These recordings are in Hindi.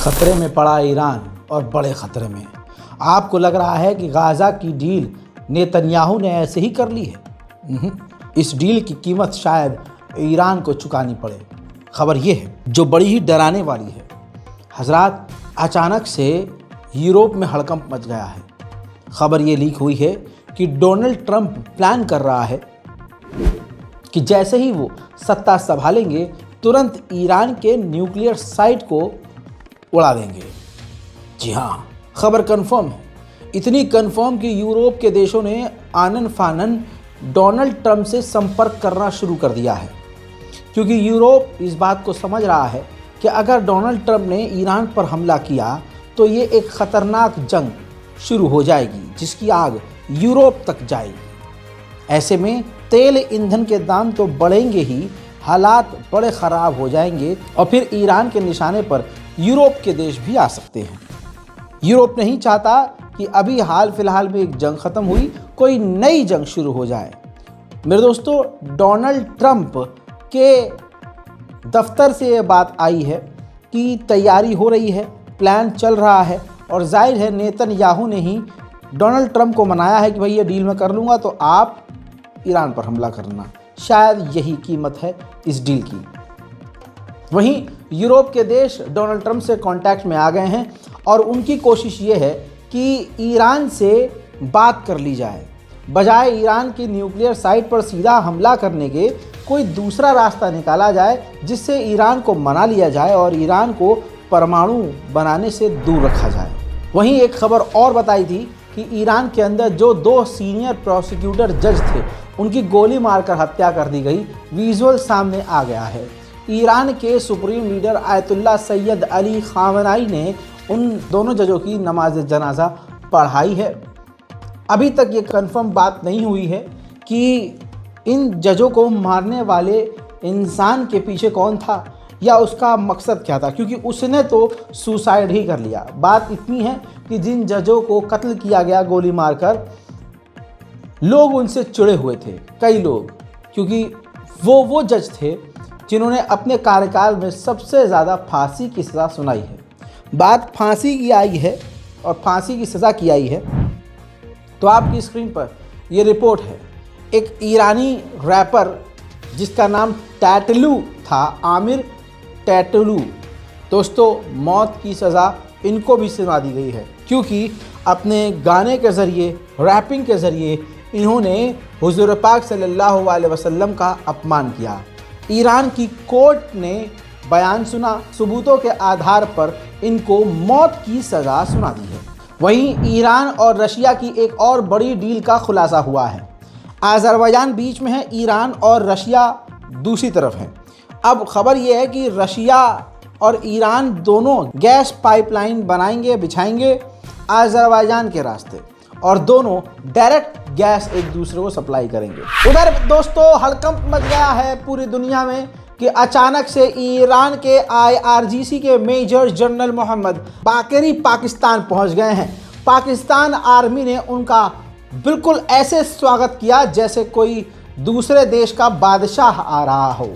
खतरे में पड़ा ईरान और बड़े खतरे में। आपको लग रहा है कि गाज़ा की डील नेतन्याहू ने ऐसे ही कर ली है? इस डील की कीमत शायद ईरान को चुकानी पड़े। खबर यह है जो बड़ी ही डराने वाली है। हजरात, अचानक से यूरोप में हड़कंप मच गया है। खबर ये लीक हुई है कि डोनाल्ड ट्रंप प्लान कर रहा है कि जैसे ही वो सत्ता संभालेंगे तुरंत ईरान के न्यूक्लियर साइट को उड़ा देंगे। जी हाँ, खबर कंफर्म है। इतनी कंफर्म कि यूरोप के देशों ने आनन फानन डोनाल्ड ट्रंप से संपर्क करना शुरू कर दिया है, क्योंकि यूरोप इस बात को समझ रहा है कि अगर डोनाल्ड ट्रंप ने ईरान पर हमला किया तो ये एक खतरनाक जंग शुरू हो जाएगी जिसकी आग यूरोप तक जाएगी। ऐसे में तेल ईंधन के दाम तो बढ़ेंगे ही, हालात बड़े ख़राब हो जाएंगे और फिर ईरान के निशाने पर यूरोप के देश भी आ सकते हैं। यूरोप नहीं चाहता कि अभी हाल फिलहाल में एक जंग ख़त्म हुई, कोई नई जंग शुरू हो जाए। मेरे दोस्तों, डोनाल्ड ट्रंप के दफ्तर से ये बात आई है कि तैयारी हो रही है, प्लान चल रहा है और जाहिर है नेतन्याहू ने ही डोनाल्ड ट्रंप को मनाया है कि भाई ये डील मैं कर लूँगा तो आप ईरान पर हमला करना। शायद यही कीमत है इस डील की। वहीं यूरोप के देश डोनाल्ड ट्रंप से कांटेक्ट में आ गए हैं और उनकी कोशिश ये है कि ईरान से बात कर ली जाए। बजाय ईरान की न्यूक्लियर साइट पर सीधा हमला करने के कोई दूसरा रास्ता निकाला जाए जिससे ईरान को मना लिया जाए और ईरान को परमाणु बनाने से दूर रखा जाए। वहीं एक खबर और बताई थी कि ईरान के अंदर जो 2 सीनियर प्रोसिक्यूटर जज थे उनकी गोली मारकर हत्या कर दी गई। विजुअल सामने आ गया है। ईरान के supreme leader Ayatollah Syed Ali Khamenei ने उन दोनों जजों की नमाज जनाजा पढ़ाई है। अभी तक ये कंफर्म बात नहीं हुई है कि इन जजों को मारने वाले इंसान के पीछे कौन था या उसका मकसद क्या था, क्योंकि उसने तो सुसाइड ही कर लिया। बात इतनी है कि जिन जजों को कत्ल किया गया गोली मारकर, लोग उनसे चिढ़े हुए थे, कई लोग, क्योंकि वो जज थे जिन्होंने अपने कार्यकाल में सबसे ज़्यादा फांसी की सज़ा सुनाई है। बात फांसी की आई है और फांसी की सज़ा की आई है तो आपकी स्क्रीन पर ये रिपोर्ट है। एक ईरानी रैपर जिसका नाम टैटलू था, आमिर टैटलू, दोस्तों मौत की सज़ा इनको भी सुना दी गई है, क्योंकि अपने गाने के ज़रिए, रैपिंग के ज़रिए इन्होंने हुज़ूर पाक सल्लल्लाहु अलैहि वसल्लम का अपमान किया। ईरान की कोर्ट ने बयान सुना, सबूतों के आधार पर इनको मौत की सज़ा सुना दी है। वहीं ईरान और रशिया की एक और बड़ी डील का खुलासा हुआ है। अज़रबैजान बीच में है, ईरान और रशिया दूसरी तरफ है। अब खबर यह है कि रशिया और ईरान दोनों गैस पाइपलाइन बनाएंगे, बिछाएंगे अज़रबैजान के रास्ते, और दोनों डायरेक्ट गैस एक दूसरे को सप्लाई करेंगे। उधर दोस्तों हड़कंप मच गया है पूरी दुनिया में कि अचानक से ईरान के IRGC के मेजर जनरल मोहम्मद बाक़री पाकिस्तान पहुंच गए हैं। पाकिस्तान आर्मी ने उनका बिल्कुल ऐसे स्वागत किया जैसे कोई दूसरे देश का बादशाह आ रहा हो।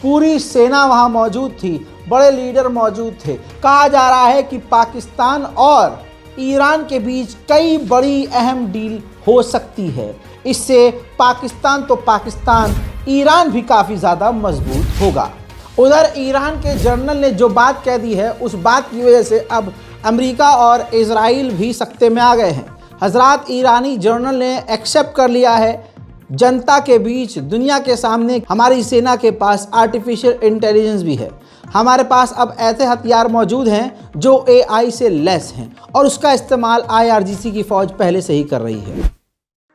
पूरी सेना वहां मौजूद थी, बड़े लीडर मौजूद थे। कहा जा रहा है कि पाकिस्तान और ईरान के बीच कई बड़ी अहम डील हो सकती है। इससे पाकिस्तान तो पाकिस्तान, ईरान भी काफ़ी ज़्यादा मजबूत होगा। उधर ईरान के जनरल ने जो बात कह दी है, उस बात की वजह से अब अमेरिका और इजराइल भी सख्ते में आ गए हैं। हजरात, ईरानी जनरल ने एक्सेप्ट कर लिया है जनता के बीच, दुनिया के सामने, हमारी सेना के पास आर्टिफिशियल इंटेलिजेंस भी है। हमारे पास अब ऐसे हथियार मौजूद हैं जो AI से लेस हैं और उसका इस्तेमाल IRGC की फौज पहले से ही कर रही है।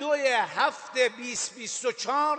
2/7/2024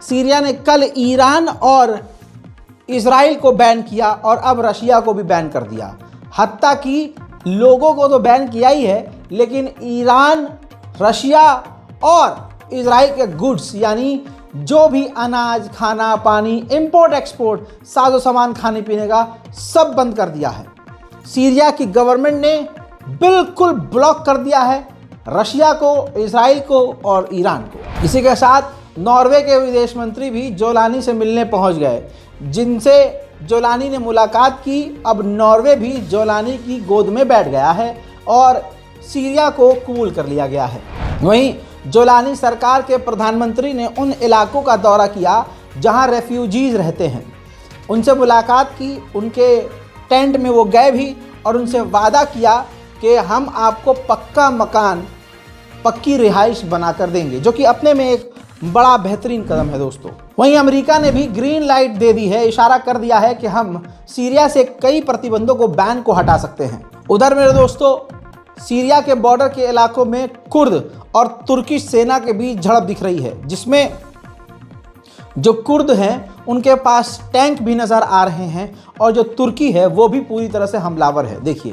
सीरिया ने कल ईरान और इजराइल को बैन किया और अब रशिया को भी बैन कर दिया। हत्ता कि लोगों को तो बैन किया ही है, लेकिन ईरान, रशिया और इजराइल के गुड्स यानी जो भी अनाज, खाना, पानी, इंपोर्ट एक्सपोर्ट, साजो सामान, खाने पीने का सब बंद कर दिया है। सीरिया की गवर्नमेंट ने बिल्कुल ब्लॉक कर दिया है रशिया को, इजराइल को और ईरान को। इसी के साथ नॉर्वे के विदेश मंत्री भी जोलानी से मिलने पहुंच गए, जिनसे जोलानी ने मुलाकात की। अब नॉर्वे भी जोलानी की गोद में बैठ गया है और सीरिया को कबूल कर लिया गया है। वहीं जोलानी सरकार के प्रधानमंत्री ने उन इलाकों का दौरा किया जहां रेफ्यूजीज रहते हैं, उनसे मुलाकात की, उनके टेंट में वो गए भी और उनसे वादा किया कि हम आपको पक्का मकान, पक्की रिहाइश बना कर देंगे, जो कि अपने में एक बड़ा बेहतरीन कदम है दोस्तों। वहीं अमेरिका ने भी ग्रीन लाइट दे दी है, इशारा कर दिया है कि हम सीरिया से कई प्रतिबंधों को, बैन को हटा सकते हैं। उधर मेरे दोस्तों सीरिया के बॉर्डर के इलाकों में कुर्द और तुर्किश सेना के बीच झड़प दिख रही है, जिसमें जो कुर्द हैं उनके पास टैंक भी नज़र आ रहे हैं और जो तुर्की है वो भी पूरी तरह से हमलावर है। देखिए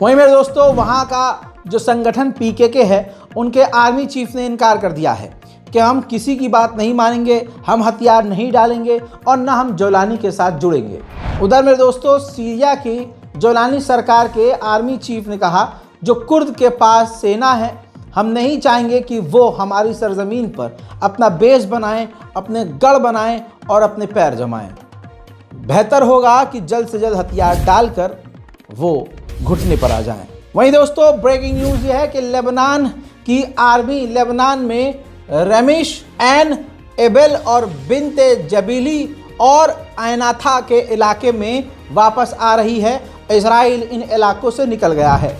वहीं मेरे दोस्तों वहाँ का जो संगठन पीकेके है, उनके आर्मी चीफ ने इनकार कर दिया है कि हम किसी की बात नहीं मानेंगे, हम हथियार नहीं डालेंगे और न हम जोलानी के साथ जुड़ेंगे। उधर मेरे दोस्तों सीरिया की जोलानी सरकार के आर्मी चीफ ने कहा, जो कुर्द के पास सेना है, हम नहीं चाहेंगे कि वो हमारी सरजमीन पर अपना बेस बनाएं, अपने गढ़ बनाएं और अपने पैर जमाएं। बेहतर होगा कि जल्द से जल्द हथियार डालकर वो घुटने पर आ जाएं। वहीं दोस्तों ब्रेकिंग न्यूज़ ये है कि लेबनान की आर्मी लेबनान में रमीश एन एबेल और बिनते जबीली और ऐनाथा के इलाके में वापस आ रही है। इजराइल इन इलाकों से निकल गया है।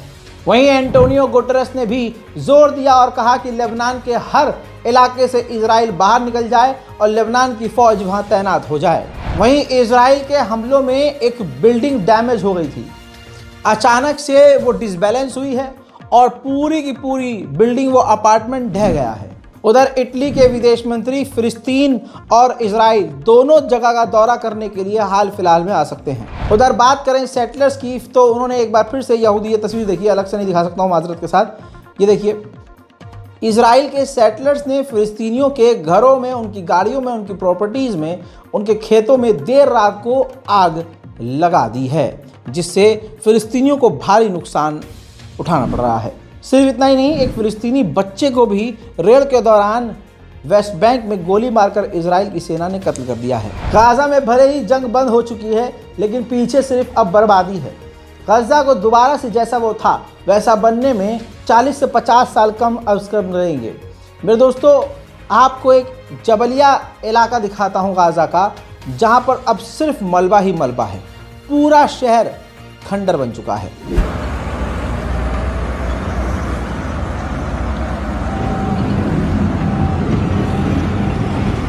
वहीं एंटोनियो गुटेरेस ने भी जोर दिया और कहा कि लेबनान के हर इलाके से इजराइल बाहर निकल जाए और लेबनान की फौज वहां तैनात हो जाए। वहीं इजराइल के हमलों में एक बिल्डिंग डैमेज हो गई थी, अचानक से वो डिसबैलेंस हुई है और पूरी की पूरी बिल्डिंग, वो अपार्टमेंट ढह गया है। उधर इटली के विदेश मंत्री फिलिस्तीन और इजराइल दोनों जगह का दौरा करने के लिए हाल फिलहाल में आ सकते हैं। उधर बात करें सेटलर्स की, तो उन्होंने एक बार फिर से यहूदी, ये तस्वीर देखिए, अलग से नहीं दिखा सकता हूँ माजरत के साथ, ये देखिए, इजराइल के सेटलर्स ने फिलिस्तीनियों के घरों में, उनकी गाड़ियों में, उनकी प्रॉपर्टीज़ में, उनके खेतों में देर रात को आग लगा दी है, जिससे फिलिस्तीनियों को भारी नुकसान उठाना पड़ रहा है। सिर्फ इतना ही नहीं, एक फिलिस्तीनी बच्चे को भी रेड के दौरान वेस्ट बैंक में गोली मारकर इजराइल की सेना ने कत्ल कर दिया है। गाजा में भले ही जंग बंद हो चुकी है, लेकिन पीछे सिर्फ अब बर्बादी है। गाजा को दोबारा से जैसा वो था वैसा बनने में 40 से 50 साल कम अवसर रहेंगे। मेरे दोस्तों आपको एक जबलिया इलाका दिखाता हूँ गाजा का, जहाँ पर अब सिर्फ मलबा ही मलबा है। पूरा शहर खंडर बन चुका है।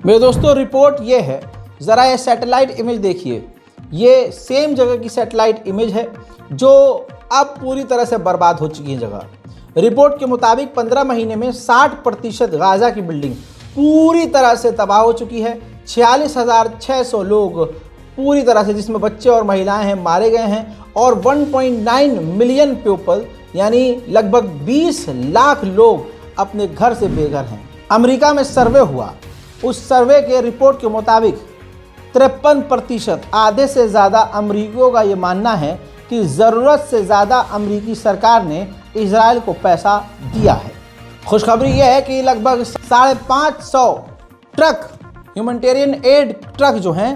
मेरे दोस्तों, रिपोर्ट ये है, ज़रा ये सैटेलाइट इमेज देखिए। ये सेम जगह की सैटेलाइट इमेज है जो अब पूरी तरह से बर्बाद हो चुकी है जगह। रिपोर्ट के मुताबिक 15 महीने में 60% गाज़ा की बिल्डिंग पूरी तरह से तबाह हो चुकी है। 46,600 लोग पूरी तरह से, जिसमें बच्चे और महिलाएं हैं, मारे गए हैं और 1.9 मिलियन पीपल यानी लगभग 20 लाख लोग अपने घर से बेघर हैं। अमेरिका में सर्वे हुआ, उस सर्वे के रिपोर्ट के मुताबिक 53%, आधे से ज़्यादा अमरीकियों का ये मानना है कि ज़रूरत से ज़्यादा अमरीकी सरकार ने इजराइल को पैसा दिया है। खुशखबरी यह है कि लगभग 550 ट्रक, ह्यूमैनिटेरियन एड ट्रक जो हैं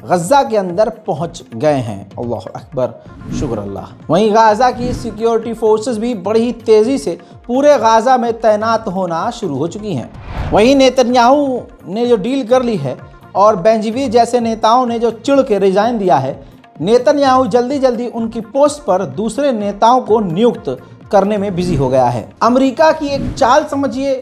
गज़ा के अंदर पहुंच गए हैं। अल्लाह अकबर, शुक्र अल्लाह। वहीं गाज़ा की सिक्योरिटी फोर्सेस भी बड़ी ही तेज़ी से पूरे गाज़ा में तैनात होना शुरू हो चुकी हैं। वहीं नेतन्याहू ने जो डील कर ली है और बेंजीवीर जैसे नेताओं ने जो चिढ़ के रिजाइन दिया है, नेतन्याहू जल्दी जल्दी उनकी पोस्ट पर दूसरे नेताओं को नियुक्त करने में बिजी हो गया है। अमेरिका की एक चाल समझिए,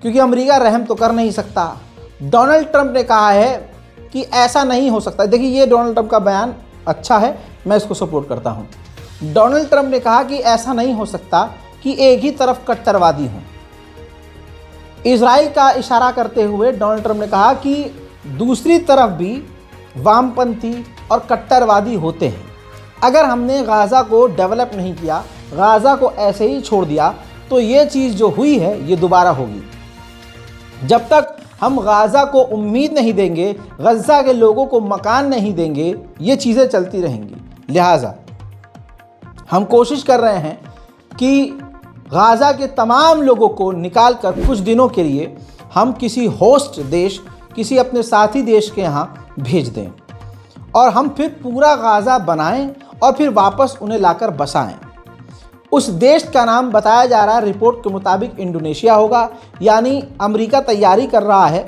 क्योंकि अमेरिका रहम तो कर नहीं सकता। डोनाल्ड ट्रंप ने कहा है कि ऐसा नहीं हो सकता। देखिए, ये डोनाल्ड ट्रंप का बयान अच्छा है, मैं इसको सपोर्ट करता हूँ। डोनाल्ड ट्रंप ने कहा कि ऐसा नहीं हो सकता कि एक ही तरफ कट्टरवादी हों। इजराइल का इशारा करते हुए डोनाल्ड ट्रंप ने कहा कि दूसरी तरफ भी वामपंथी और कट्टरवादी होते हैं। अगर हमने गाज़ा को डेवलप नहीं किया, गाज़ा को ऐसे ही छोड़ दिया, तो ये चीज़ जो हुई है ये दोबारा होगी। जब तक हम गाज़ा को उम्मीद नहीं देंगे, गज़ा के लोगों को मकान नहीं देंगे, ये चीज़ें चलती रहेंगी। लिहाजा हम कोशिश कर रहे हैं कि गाज़ा के तमाम लोगों को निकाल कर कुछ दिनों के लिए हम किसी होस्ट देश, किसी अपने साथी देश के यहाँ भेज दें और हम फिर पूरा गाज़ा बनाएं और फिर वापस उन्हें लाकर बसाएं। उस देश का नाम बताया जा रहा है, रिपोर्ट के मुताबिक इंडोनेशिया होगा। यानी अमेरिका तैयारी कर रहा है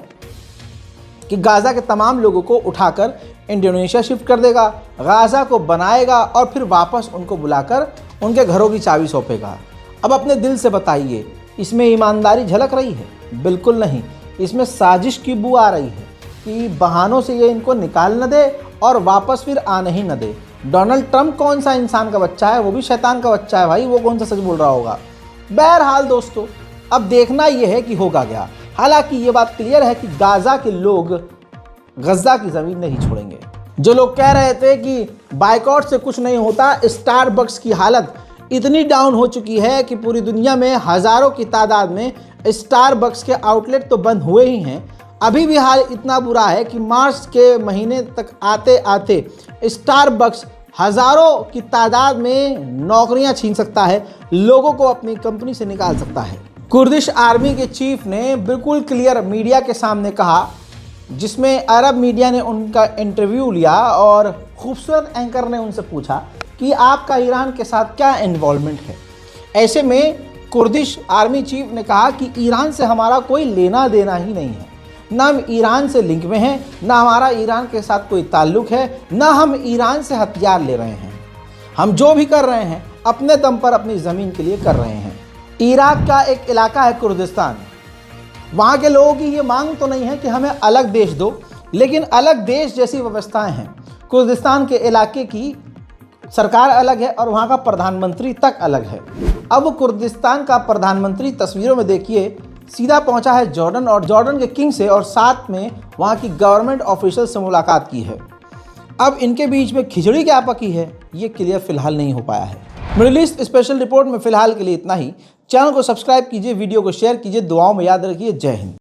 कि गाज़ा के तमाम लोगों को उठाकर इंडोनेशिया शिफ्ट कर देगा, गाज़ा को बनाएगा और फिर वापस उनको बुलाकर उनके घरों की चाबी सौंपेगा। अब अपने दिल से बताइए, इसमें ईमानदारी झलक रही है? बिल्कुल नहीं। इसमें साजिश की बू आ रही है कि बहानों से ये इनको निकाल न दे और वापस फिर आने ही न दे। डोनाल्ड ट्रंप कौन सा इंसान का बच्चा है? वो भी शैतान का बच्चा है भाई, वो कौन सा सच बोल रहा होगा। बहरहाल दोस्तों, अब देखना ये है कि होगा क्या। हालांकि ये बात क्लियर है कि गाज़ा के लोग गज़ा की ज़मीन नहीं छोड़ेंगे। जो लोग कह रहे थे कि बाइकआउट से कुछ नहीं होता, स्टारबक्स की हालत इतनी डाउन हो चुकी है कि पूरी दुनिया में हज़ारों की तादाद में स्टारबक्स के आउटलेट तो बंद हुए ही हैं। अभी भी हाल इतना बुरा है कि मार्च के महीने तक आते आते स्टारबक्स हज़ारों की तादाद में नौकरियां छीन सकता है, लोगों को अपनी कंपनी से निकाल सकता है। कुर्दिश आर्मी के चीफ ने बिल्कुल क्लियर मीडिया के सामने कहा, जिसमें अरब मीडिया ने उनका इंटरव्यू लिया और खूबसूरत एंकर ने उनसे पूछा कि आपका ईरान के साथ क्या इन्वॉल्वमेंट है। ऐसे में कुर्दिश आर्मी चीफ ने कहा कि ईरान से हमारा कोई लेना देना ही नहीं है, ना हम ईरान से लिंक में हैं, ना हमारा ईरान के साथ कोई ताल्लुक है, ना हम ईरान से हथियार ले रहे हैं। हम जो भी कर रहे हैं अपने दम पर अपनी ज़मीन के लिए कर रहे हैं। इराक का एक इलाका है कुर्दिस्तान, वहाँ के लोगों की ये मांग तो नहीं है कि हमें अलग देश दो, लेकिन अलग देश जैसी व्यवस्थाएं हैं। कुर्दिस्तान के इलाके की सरकार अलग है और वहाँ का प्रधानमंत्री तक अलग है। अब कुर्दिस्तान का प्रधानमंत्री तस्वीरों में देखिए सीधा पहुंचा है जॉर्डन और जॉर्डन के किंग से और साथ में वहाँ की गवर्नमेंट ऑफिशियल से मुलाकात की है। अब इनके बीच में खिचड़ी क्या पकी है ये क्लियर फिलहाल नहीं हो पाया है। मिडिल ईस्ट स्पेशल रिपोर्ट में फिलहाल के लिए इतना ही। चैनल को सब्सक्राइब कीजिए, वीडियो को शेयर कीजिए, दुआओं में याद रखिए। जय हिंद।